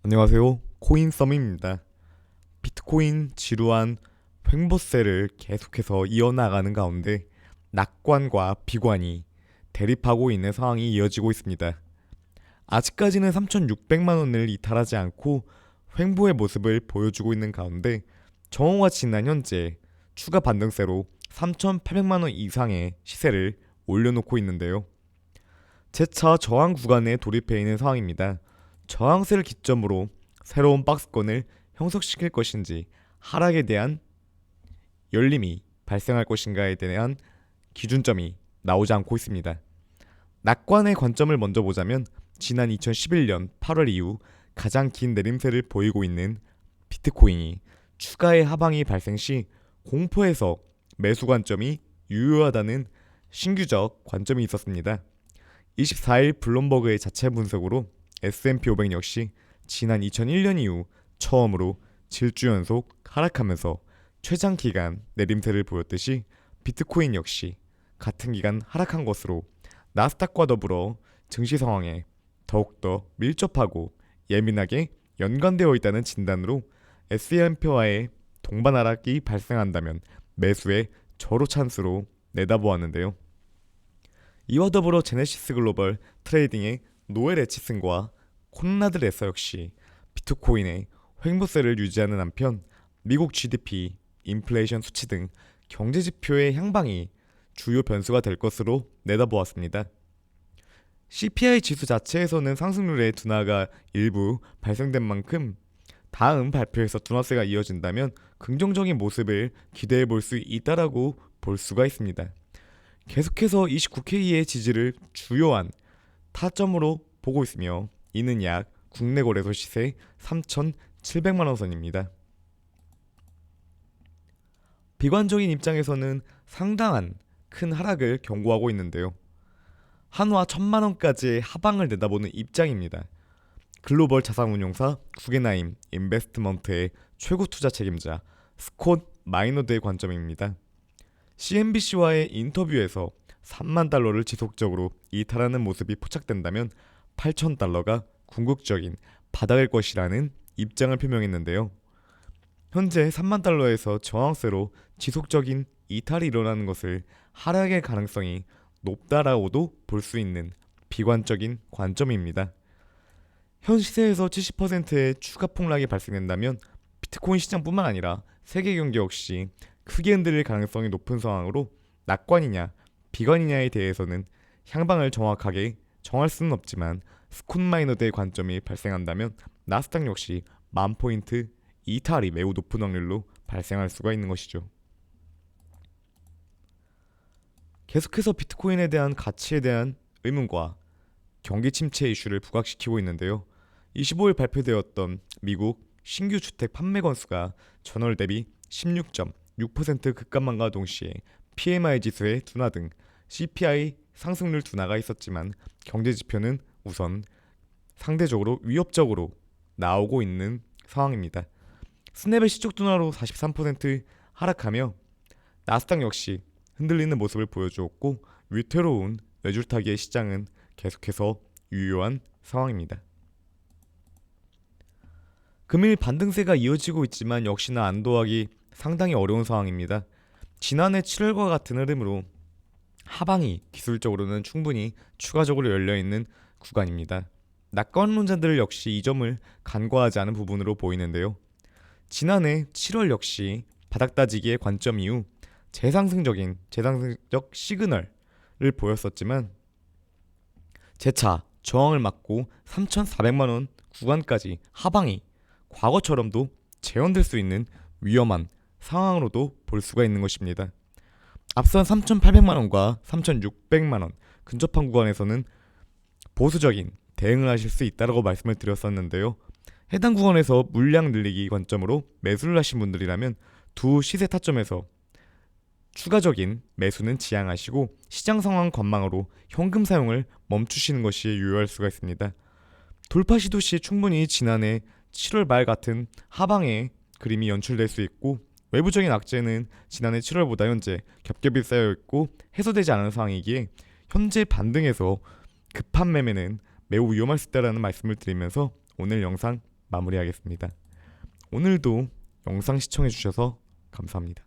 안녕하세요. 코인썸입니다. 비트코인 지루한 횡보세를 계속해서 이어나가는 가운데 낙관과 비관이 대립하고 있는 상황이 이어지고 있습니다. 아직까지는 3,600만 원을 이탈하지 않고 횡보의 모습을 보여주고 있는 가운데 정오와 지난 현재 추가 반등세로 3,800만 원 이상의 시세를 올려놓고 있는데요. 재차 저항 구간에 돌입해 있는 상황입니다. 저항세를 기점으로 새로운 박스권을 형성시킬 것인지 하락에 대한 열림이 발생할 것인가에 대한 기준점이 나오지 않고 있습니다. 낙관의 관점을 먼저 보자면 지난 2011년 8월 이후 가장 긴 내림세를 보이고 있는 비트코인이 추가의 하방이 발생 시 공포에서 매수 관점이 유효하다는 신규적 관점이 있었습니다. 24일 블룸버그의 자체 분석으로 S&P 500 역시 지난 2001년 이후 처음으로 질주 연속 하락하면서 최장 기간 내림세를 보였듯이 비트코인 역시 같은 기간 하락한 것으로 나스닥과 더불어 증시 상황에 더욱더 밀접하고 예민하게 연관되어 있다는 진단으로 S&P와의 동반 하락이 발생한다면 매수의 저로 찬스로 내다보았는데요. 이와 더불어 제네시스 글로벌 트레이딩의 노엘 에치슨과 콘라드 레서 역시 비트코인의 횡보세를 유지하는 한편 미국 GDP, 인플레이션 수치 등 경제 지표의 향방이 주요 변수가 될 것으로 내다보았습니다. CPI 지수 자체에서는 상승률의 둔화가 일부 발생된 만큼 다음 발표에서 둔화세가 이어진다면 긍정적인 모습을 기대해 볼 수 있다라고 볼 수가 있습니다. 계속해서 29K의 지지를 주요한 타점으로 보고 있으며 이는 약 국내 거래소 시세 3,700만 원 선입니다. 비관적인 입장에서는 상당한 큰 하락을 경고하고 있는데요. 한화 1,000만 원까지의 하방을 내다보는 입장입니다. 글로벌 자산운용사 구겐하임 인베스트먼트의 최고 투자 책임자 스콧 마이너드의 관점입니다. CNBC와의 인터뷰에서 3만 달러를 지속적으로 이탈하는 모습이 포착된다면 8천 달러가 궁극적인 바닥일 것이라는 입장을 표명했는데요. 현재 3만 달러에서 저항세로 지속적인 이탈이 일어나는 것을 하락의 가능성이 높다라고도 볼 수 있는 비관적인 관점입니다. 현 시세에서 70%의 추가 폭락이 발생된다면 비트코인 시장뿐만 아니라 세계 경제 역시 크게 흔들릴 가능성이 높은 상황으로 낙관이냐 비관이냐에 대해서는 향방을 정확하게 정할 수는 없지만 스콧 마이너드의 관점이 발생한다면 나스닥 역시 10,000포인트 이탈이 매우 높은 확률로 발생할 수가 있는 것이죠. 계속해서 비트코인에 대한 가치에 대한 의문과 경기 침체 이슈를 부각시키고 있는데요. 25일 발표되었던 미국 신규 주택 판매 건수가 전월 대비 16.6% 급감만과 동시에 PMI 지수의 둔화 등 CPI 상승률 둔화가 있었지만 경제 지표는 우선 상대적으로 위협적으로 나오고 있는 상황입니다. 스냅의 시적 둔화로 43% 하락하며 나스닥 역시 흔들리는 모습을 보여주었고 위태로운 뇌줄타기의 시장은 계속해서 유효한 상황입니다. 금일 반등세가 이어지고 있지만 역시나 안도하기 상당히 어려운 상황입니다. 지난해 7월과 같은 흐름으로 하방이 기술적으로는 충분히 추가적으로 열려있는 구간입니다. 낙관론자들 역시 이 점을 간과하지 않은 부분으로 보이는데요. 지난해 7월 역시 바닥 따지기의 관점 이후 재상승적 시그널을 보였었지만 재차 저항을 맞고 3,400만 원 구간까지 하방이 과거처럼도 재현될 수 있는 위험한 상황으로도 볼 수가 있는 것입니다. 앞선 3,800만 원과 3,600만 원 근접한 구간에서는 보수적인 대응을 하실 수 있다고 말씀을 드렸었는데요. 해당 구간에서 물량 늘리기 관점으로 매수를 하신 분들이라면 두 시세 타점에서 추가적인 매수는 지양하시고 시장 상황 관망으로 현금 사용을 멈추시는 것이 유효할 수가 있습니다. 돌파 시도 시 충분히 지난해 7월 말 같은 하방의 그림이 연출될 수 있고 외부적인 악재는 지난해 7월보다 현재 겹겹이 쌓여있고 해소되지 않은 상황이기에 현재 반등에서 급한 매매는 매우 위험할 수 있다는 말씀을 드리면서 오늘 영상 마무리하겠습니다. 오늘도 영상 시청해주셔서 감사합니다.